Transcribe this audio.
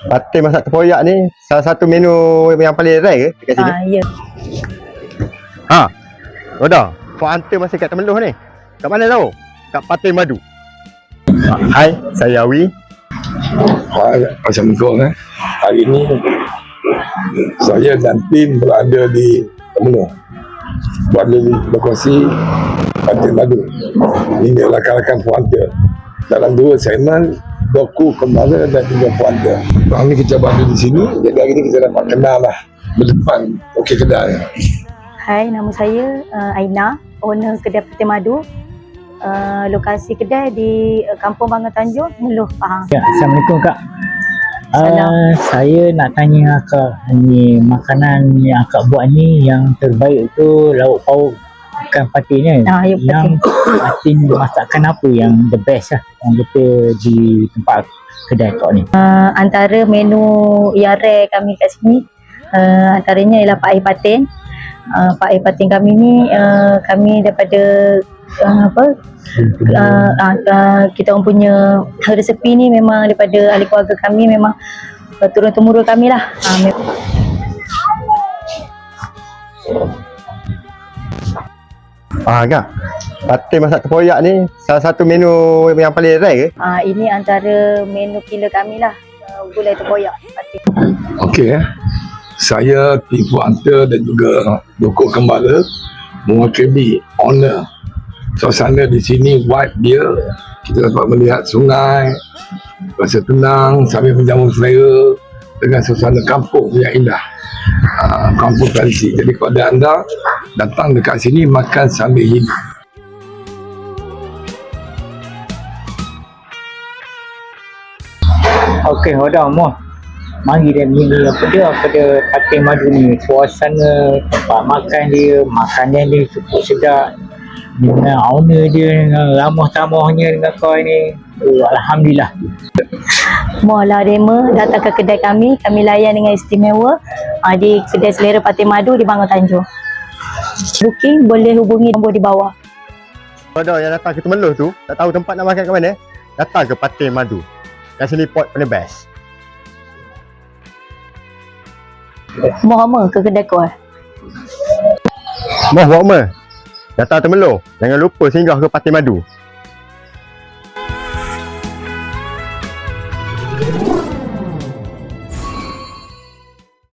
Patin masak tempoyak ni salah satu menu yang paling rare ke dekat sini? Ya. Ha. Roda, kau hantar masa kat Temeloh ni. Kat mana tahu? Kat Patin Madu. Hai, saya Awi. Assalamualaikum. Hari ini saya dan tim berada di Temeloh, berada di lokasi Patin Madu. Ini rakan-rakan puanta dalam dua segmen, doku kembara dan juga puanta. Hari ini kita berada di sini, jadi hari ini kita dapat kenal lah berdepan okey kedai. Hai, nama saya Aina, owner kedai Patin Madu. Lokasi kedai di Kampung Bangga Tanjung, Temeloh, Pahang. Ya, Assalamualaikum Kak. Salam. Saya nak tanya Kak, ni makanan yang Kak buat ni yang terbaik tu lauk pauk ikan patin ni. Ya, Yang patin masakan apa yang the best lah yang betul di tempat kedai Kak ni? Antara menu yang rare kami kat sini, antaranya ialah Pak Air Patin. Pak Air Patin kami ni, kami daripada kita orang punya resepi ni memang daripada ahli keluarga kami, memang turun-temurun kami lah. Kak. Patin masak tempoyak ni salah satu menu yang paling rare ke? Ini antara menu killer kami lah, gulai tempoyak patin. Okey, saya tim puanta dan juga doku kembara mewakili owner. Suasana di sini vibe dia, kita dapat melihat sungai, rasa tenang sambil menjamu selera dengan suasana kampung yang indah. Kampung tradisi. Jadi kepada anda datang dekat sini makan sambil hidup. Okey, Hoda Moh. Mari dia ni apa dia pada Patin Madu ni, suasana tempat makan dia, makanan dia cukup sedap. Dengan owner dia, dengan ramah tamahnya dengan kau ni, alhamdulillah. Mohonlah demo datang ke kedai kami layan dengan istimewa di kedai selera Patin Madu di Bangga Tanjung. Booking boleh hubungi nombor di bawah. Roda yang datang ke Temeloh tu, tak tahu tempat nak makan kat mana, datang ke Patin Madu. Kat sini pot paling best. Mohon ke kedai kau. Moh buat apa? Datang Temeloh, jangan lupa singgah ke Patin Madu.